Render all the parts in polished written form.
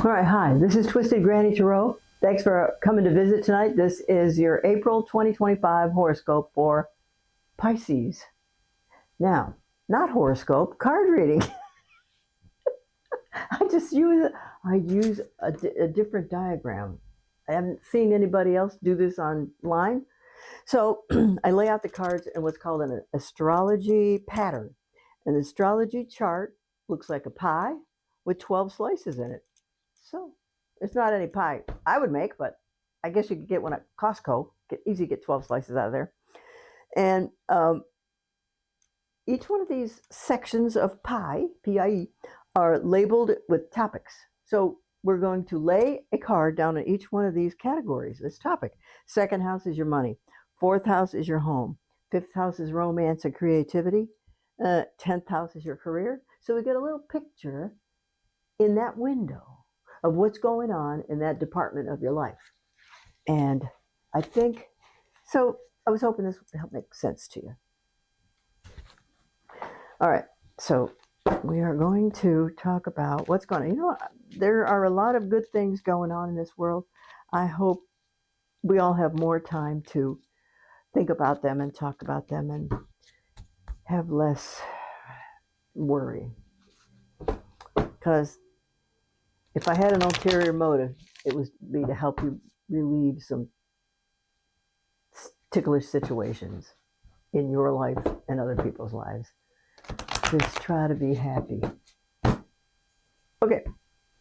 All right, hi, this is Twisted Granny Tarot. Thanks for coming to visit tonight. This is your April 2025 horoscope for Pisces. Now, not horoscope, card reading. I use a different diagram. I haven't seen anybody else do this online. So I lay out the cards in what's called an astrology pattern. An astrology chart looks like a pie with 12 slices in it. So it's not any pie I would make, but I guess you could get one at Costco. Easy to get 12 slices out of there. And each one of these sections of pie, P-I-E, are labeled with topics. So we're going to lay a card down in each one of these categories, this topic. Second house is your money. Fourth house is your home. Fifth house is romance and creativity. 10th house is your career. So we get a little picture in that window of what's going on in that department of your life. And I was hoping this would help make sense to you. All right, so we are going to talk about what's going on. There are a lot of good things going on in this world. I hope we all have more time to think about them and talk about them and have less worry. Because if I had an ulterior motive, it would be to help you relieve some ticklish situations in your life and other people's lives. Just try to be happy. Okay,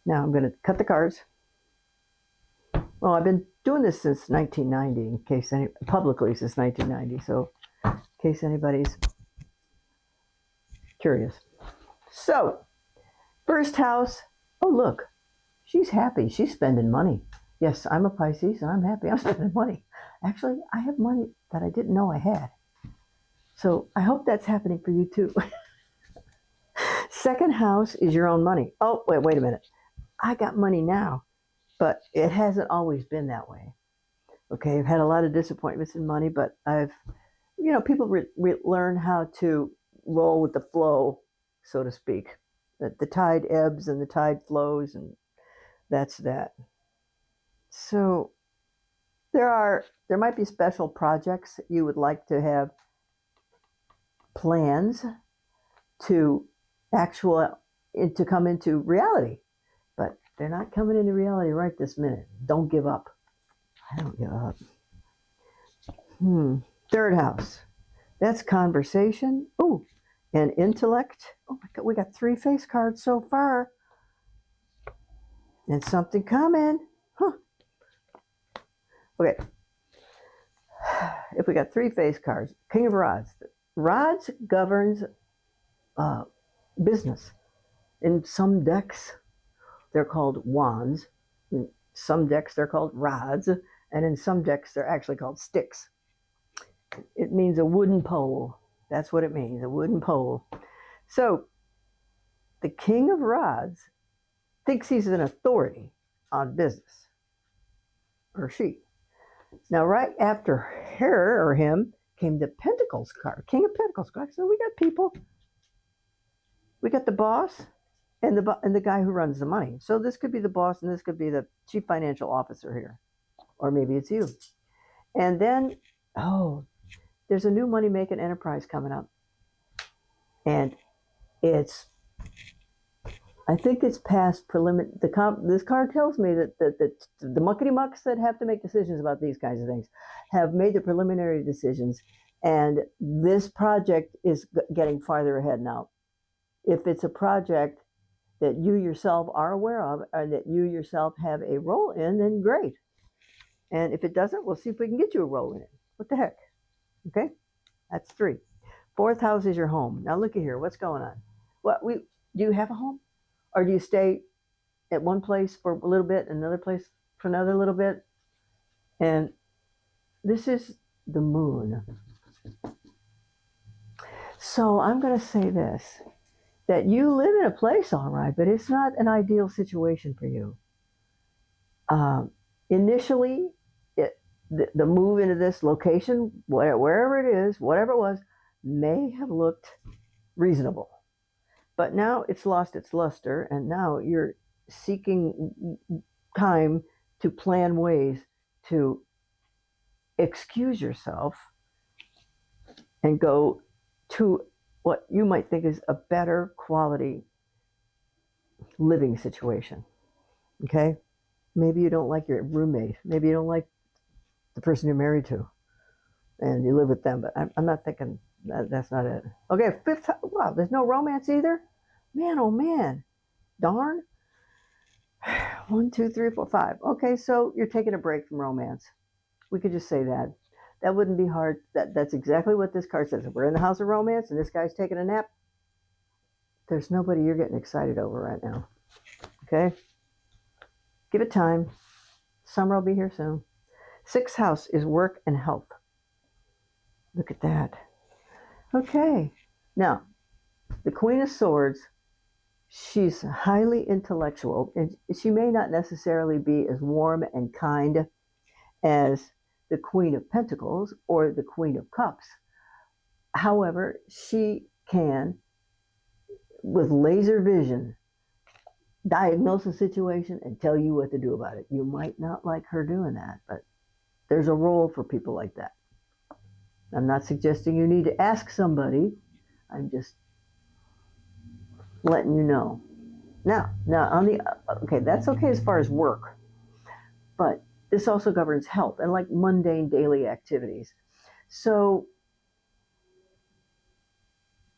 now I'm going to cut the cards. Well, I've been doing this since 1990, publicly since 1990, so in case anybody's curious. So, first house, oh look, she's happy, she's spending money. Yes, I'm a Pisces and I'm happy, I'm spending money. Actually, I have money that I didn't know I had. So I hope that's happening for you too. Second house is your own money. Oh, wait a minute. I got money now, but it hasn't always been that way. Okay, I've had a lot of disappointments in money, but people learn how to roll with the flow, so to speak. The tide ebbs and the tide flows, and that's that. So there might be special projects that you would like to have plans to come into reality, but they're not coming into reality right this minute. Don't give up. I don't give up. Third house, that's conversation. Oh, and intellect. Oh my God, we got 3 face cards so far. And something coming. Huh. Okay. If we got 3 face cards, King of Rods. Rods governs business. In some decks, they're called wands. In some decks, they're called rods. And in some decks, they're actually called sticks. It means a wooden pole. That's what it means, a wooden pole. So, the King of Rods thinks he's an authority on business, or she. Now, right after her or him came the Pentacles card, King of Pentacles card. So we got people. We got the boss and the guy who runs the money. So this could be the boss, and this could be the chief financial officer here, or maybe it's you. And then, there's a new money-making enterprise coming up, and I think it's past preliminary. This card tells me that the muckety-mucks that have to make decisions about these kinds of things have made the preliminary decisions, and this project is getting farther ahead now. If it's a project that you yourself are aware of, or that you yourself have a role in, then great. And if it doesn't, we'll see if we can get you a role in it. What the heck? Okay, that's 3. Fourth house is your home. Now look at here. What's going on? Do you have a home? Or do you stay at one place for a little bit, another place for another little bit? And this is the moon. So I'm going to say this, that you live in a place, all right, but it's not an ideal situation for you. Initially, the move into this location, wherever it is, whatever it was, may have looked reasonable. But now it's lost its luster, and now you're seeking time to plan ways to excuse yourself and go to what you might think is a better quality living situation. Okay? Maybe you don't like your roommate. Maybe you don't like the person you're married to and you live with them, but I'm not thinking that's not it. Okay, fifth, wow, there's no romance either? Man, oh man, darn. 1, 2, 3, 4, 5. Okay, so you're taking a break from romance. We could just say that. That wouldn't be hard. That's exactly what this card says. If we're in the house of romance and this guy's taking a nap, there's nobody you're getting excited over right now. Okay? Give it time. Summer will be here soon. Sixth house is work and health. Look at that. Okay. Now, the Queen of Swords, she's highly intellectual, and she may not necessarily be as warm and kind as the Queen of Pentacles or the Queen of Cups. However, she can, with laser vision, diagnose a situation and tell you what to do about it. You might not like her doing that, but there's a role for people like that. I'm not suggesting you need to ask somebody. I'm just letting you know. Now on the, okay, that's okay as far as work, but this also governs health and like mundane daily activities. So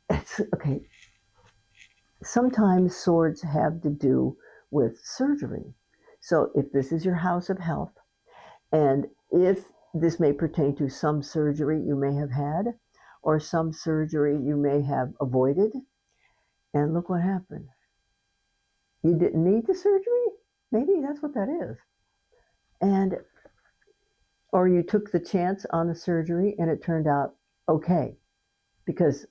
it's okay. Sometimes swords have to do with surgery. So if this is your house of health, and if this may pertain to some surgery you may have had, or some surgery you may have avoided, and look what happened. You didn't need the surgery? Maybe that's what that is. And, or you took the chance on the surgery and it turned out okay, because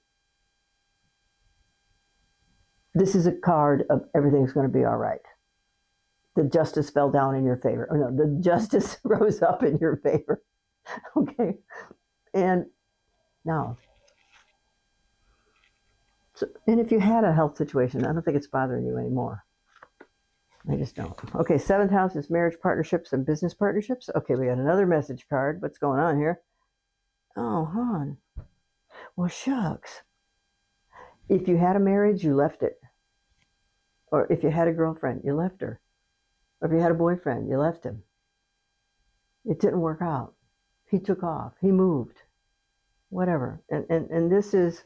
this is a card of everything's going to be all right. The justice fell down in your favor. Oh, no, the justice rose up in your favor. Okay. And now, so, and if you had a health situation, I don't think it's bothering you anymore. I just don't. Okay, seventh house is marriage partnerships and business partnerships. Okay, we got another message card. What's going on here? Oh, hon. Well, shucks. If you had a marriage, you left it. Or if you had a girlfriend, you left her. Or if you had a boyfriend, you left him. It didn't work out. He took off. He moved. Whatever. And this is,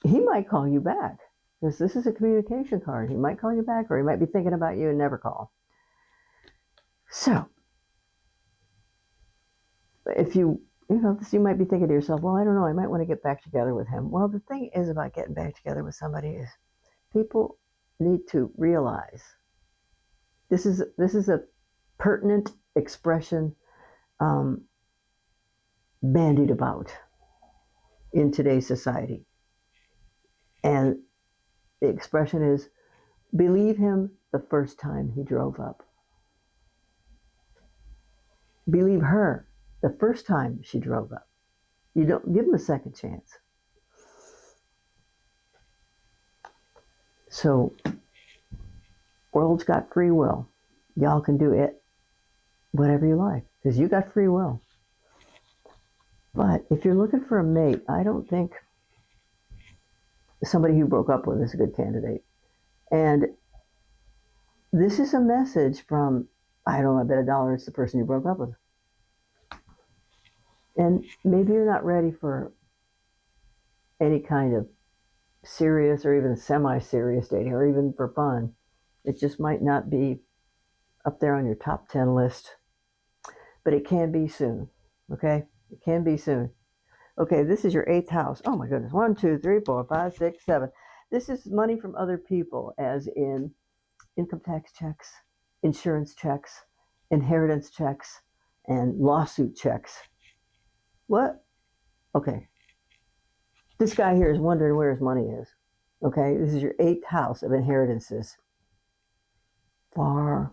he might call you back. Because this is a communication card. He might call you back, or he might be thinking about you and never call. So, if you know, you might be thinking to yourself, well, I don't know, I might want to get back together with him. Well, the thing is about getting back together with somebody is people need to realize this is a pertinent expression bandied about in today's society. And the expression is, believe him the first time he drove up. Believe her the first time she drove up. You don't give him a second chance. So, world's got free will. Y'all can do it, whatever you like, because you got free will. But if you're looking for a mate, I don't think somebody who broke up with is a good candidate. And this is a message from, I don't know, I bet $1 it's the person you broke up with. And maybe you're not ready for any kind of serious or even semi-serious dating, or even for fun. It just might not be up there on your top 10 list. But it can be soon, okay? It can be soon. Okay, this is your eighth house. Oh my goodness. 1, 2, 3, 4, 5, 6, 7. This is money from other people, as in income tax checks, insurance checks, inheritance checks, and lawsuit checks. What? Okay. This guy here is wondering where his money is. Okay, this is your eighth house of inheritances. Far,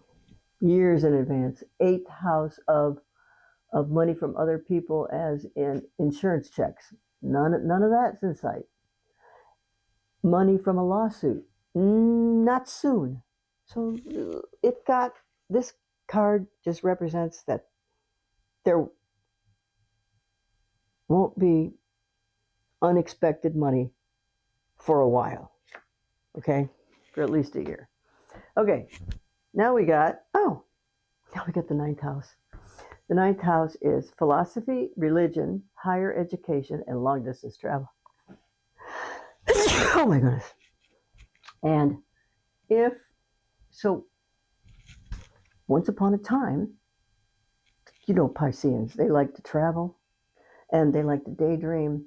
years in advance. Eighth house of money from other people, as in insurance checks. None of that's in sight. Money from a lawsuit. Not soon. So this card just represents that there won't be unexpected money for a while. Okay? For at least a year. Okay. Now we got the ninth house. The ninth house is philosophy, religion, higher education, and long distance travel. Oh my goodness. And once upon a time, Pisceans, they like to travel and they like to daydream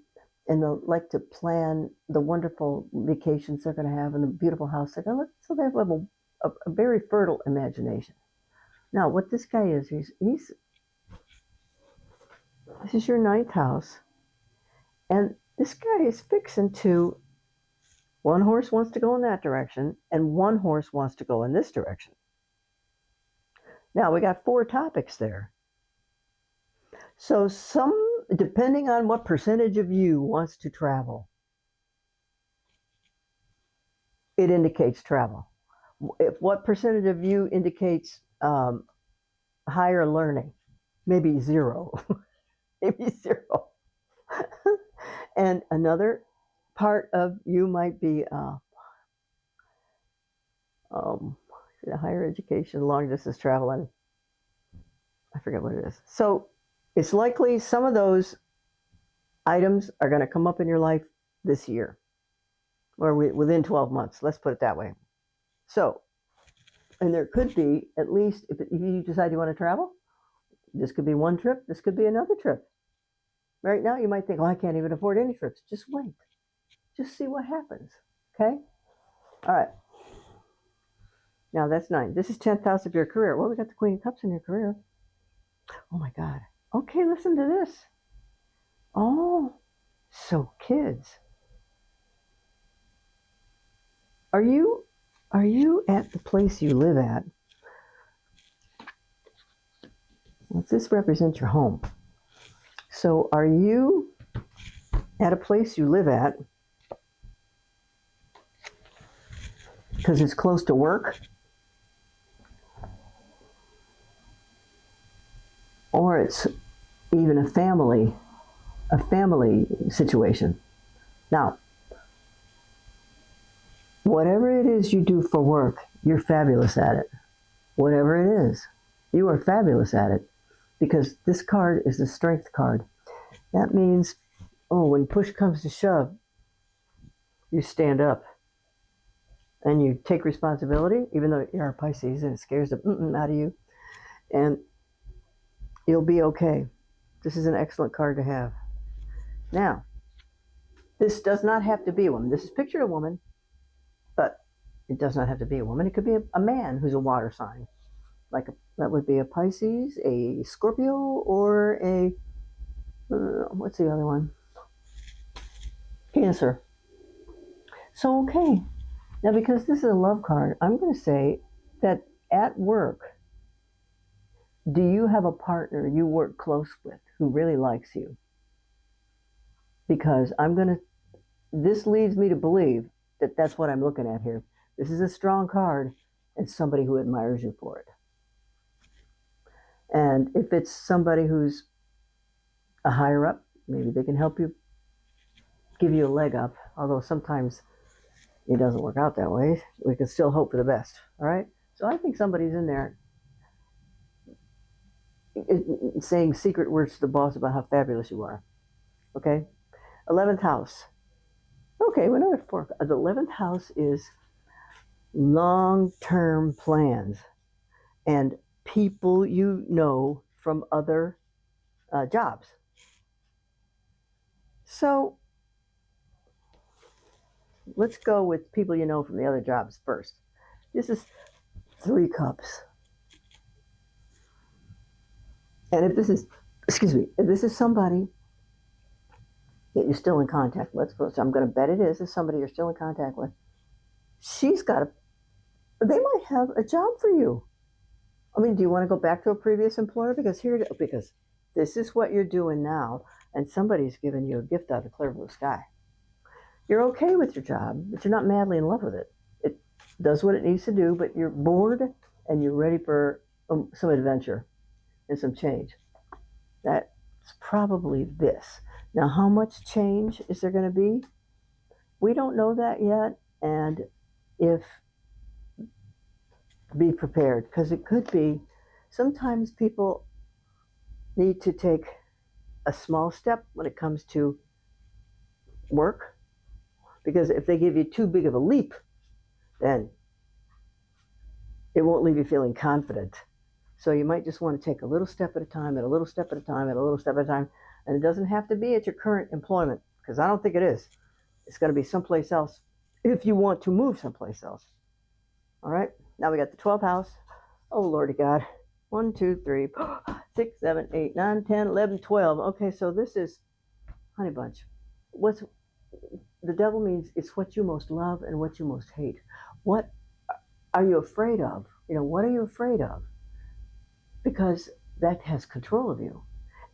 and they like to plan the wonderful vacations they're going to have and the beautiful house they're going to live. So they have a very fertile imagination. Now, what this guy is, this is your ninth house, and this guy is fixing to. One horse wants to go in that direction, and one horse wants to go in this direction. Now, we got 4 topics there. So depending on what percentage of you wants to travel, it indicates travel. If what percentage of you indicates higher learning, maybe 0, maybe 0. And another part of you might be higher education, long distance travel, and I forget what it is. So it's likely some of those items are going to come up in your life this year or within 12 months. Let's put it that way. So, and there could be, at least if you decide you want to travel, this could be one trip, this could be another trip. Right now you might think, I can't even afford any trips. Just wait. Just see what happens. Okay? All right. Now that's 9. This is 10th house of your career. Well, we got the Queen of Cups in your career. Oh my God. Okay, listen to this. Oh, so kids. Are you at the place you live at? Well, this represents your home. So are you at a place you live at because it's close to work? Or it's even a family situation. Now, whatever it is you do for work, you're fabulous at it. Whatever it is, you are fabulous at it because this card is the strength card. That means, when push comes to shove, you stand up and you take responsibility, even though you're a Pisces and it scares the out of you, and you'll be okay. This is an excellent card to have. Now, this does not have to be a woman. This is pictured a woman, but it does not have to be a woman. It could be a man who's a water sign. That would be a Pisces, a Scorpio, or a, what's the other one? Cancer. So, okay. Now, because this is a love card, I'm going to say that at work, do you have a partner you work close with who really likes you? Because this leads me to believe that that's what I'm looking at here. This is a strong card and somebody who admires you for it. And if it's somebody who's a higher up, maybe they can help you, give you a leg up, although sometimes it doesn't work out that way. We can still hope for the best, all right? So I think somebody's in there saying secret words to the boss about how fabulous you are, okay? 11th house. Okay, we're another 4. The 11th house is long-term plans and people you know from other jobs. So let's go with people you know from the other jobs first. This is 3 cups. And if this is somebody that you're still in contact with, I'm going to bet it is somebody you're still in contact with, they might have a job for you. I mean, do you want to go back to a previous employer? Because this is what you're doing now, and somebody's giving you a gift out of the clear blue sky. You're okay with your job, but you're not madly in love with it. does what it needs to do, but you're bored and you're ready for some adventure and some change. That's probably this. Now, how much change is there going to be? We don't know that yet. And if be prepared, because it could be sometimes people need to take a small step when it comes to work, because if they give you too big of a leap, then it won't leave you feeling confident. So you might just want to take a little step at a time, and a little step at a time, and a little step at a time. And it doesn't have to be at your current employment, because I don't think it is. It's going to be someplace else if you want to move someplace else. All right, now we got the 12th house. Oh, Lordy God. 1, 2, 3, 4, 6, 7, 8, 9, 10, 11, 12. Okay, so this is honey bunch. What's the devil means? It's what you most love and what you most hate. What are you afraid of? What are you afraid of? Because that has control of you.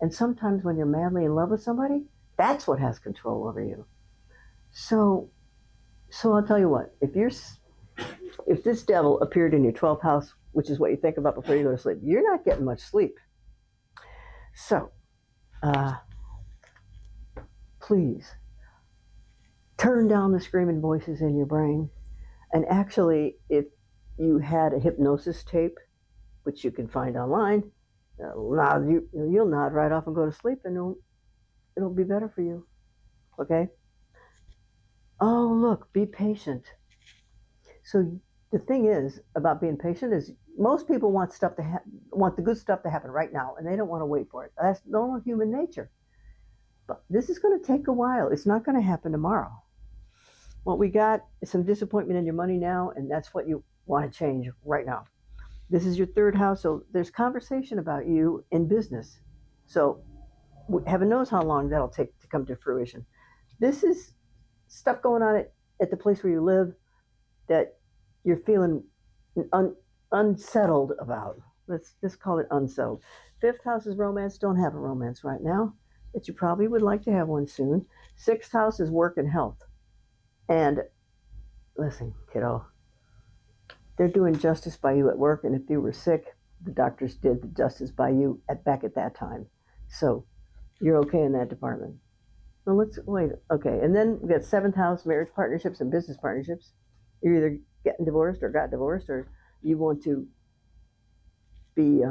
And sometimes when you're madly in love with somebody, that's what has control over you. So I'll tell you what, if this devil appeared in your 12th house, which is what you think about before you go to sleep, you're not getting much sleep. So, please turn down the screaming voices in your brain. And actually, if you had a hypnosis tape, which you can find online, you'll nod right off and go to sleep, and it'll be better for you. Okay? Oh, look, be patient. So the thing is about being patient is most people want want the good stuff to happen right now, and they don't want to wait for it. That's normal human nature. But this is going to take a while. It's not going to happen tomorrow. What we got is some disappointment in your money now, and that's what you want to change right now. This is your 3rd house, so there's conversation about you in business. So heaven knows how long that'll take to come to fruition. This is stuff going on at the place where you live that you're feeling unsettled about. Let's just call it unsettled. 5th house is romance. Don't have a romance right now, but you probably would like to have one soon. 6th house is work and health. And listen, kiddo, they're doing justice by you at work, and if you were sick, the doctors did the justice by you back at that time. So you're okay in that department. Well, let's wait. Okay, and then we got 7th house, marriage partnerships and business partnerships. You're either getting divorced or got divorced, or you want to be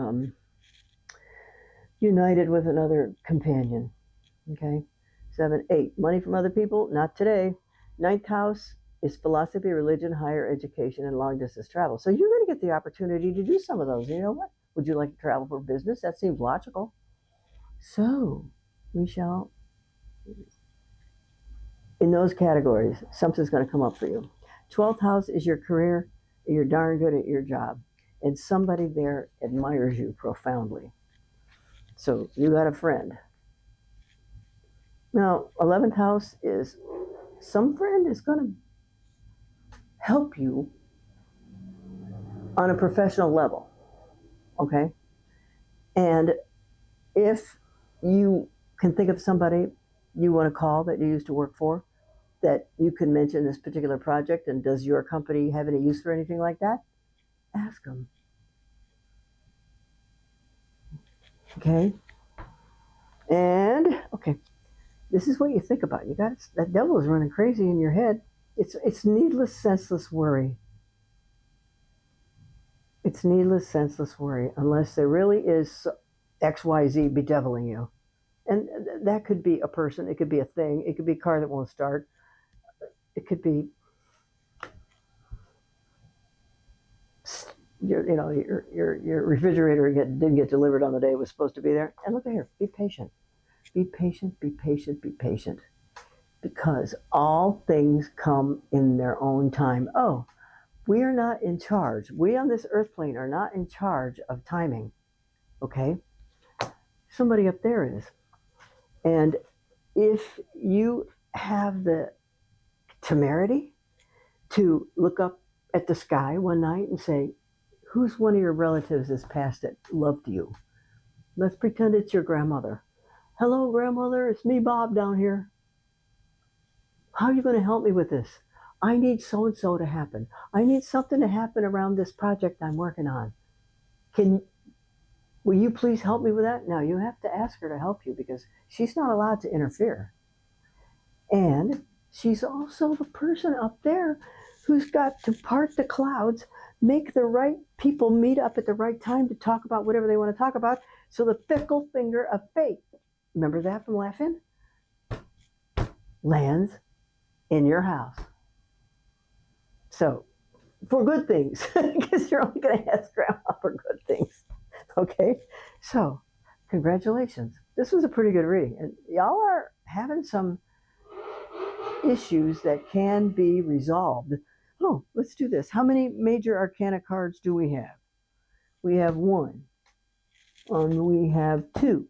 united with another companion. Okay, 7, 8, money from other people, not today. 9th house is philosophy, religion, higher education, and long distance travel. So you're going to get the opportunity to do some of those. You know what? Would you like to travel for business? That seems logical. So we shall, in those categories, something's going to come up for you. 12th house is your career. You're darn good at your job, and somebody there admires you profoundly. So you got a friend. Now, 11th house is some friend is going to help you on a professional level, okay? And if you can think of somebody you want to call that you used to work for, that you can mention this particular project, and does your company have any use for anything like that? Ask them. Okay? And, okay, this is what you think about. You got that devil is running crazy in your head. It's needless, senseless worry. It's needless, senseless worry, unless there really is XYZ bedeviling you. And that could be a person, it could be a thing, it could be a car that won't start, it could be your refrigerator didn't get delivered on the day it was supposed to be there. And look at here, be patient. Be patient, be patient, be patient. Because all things come in their own time. Oh, we are not in charge. We on this earth plane are not in charge of timing. Okay? Somebody up there is. And if you have the temerity to look up at the sky one night and say, who's one of your relatives that's passed that loved you? Let's pretend it's your grandmother. Hello, grandmother, it's me, Bob, down here. How are you going to help me with this? I need so and so to happen. I need something to happen around this project I'm working on. Can Will you please help me with that? Now you have to ask her to help you because she's not allowed to interfere. And she's also the person up there who's got to part the clouds, make the right people meet up at the right time to talk about whatever they want to talk about. So the fickle finger of fate, remember that from laughing, lands in your house. So for good things, because you're only going to ask grandma for good things. Okay? So congratulations. This was a pretty good reading. And y'all are having some issues that can be resolved. Oh, let's do this. How many major arcana cards do we have? We have 1, and we have 2,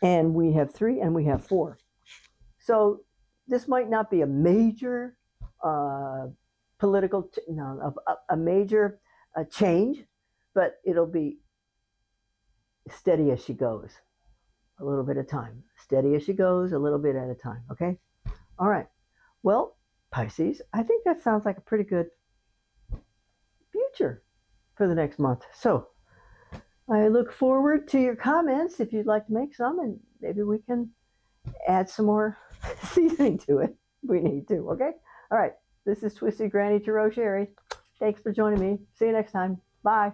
and we have 3, and we have 4. So this might not be a major political, no, a major change, but it'll be steady as she goes, a little bit at a time. Steady as she goes, a little bit at a time. Okay? All right. Well, Pisces, I think that sounds like a pretty good future for the next month. So I look forward to your comments if you'd like to make some, and maybe we can add some more seasoning to it if we need to. Okay? All right. This is Twisted Granny Tarot Sherry. Thanks for joining me. See you next time. Bye.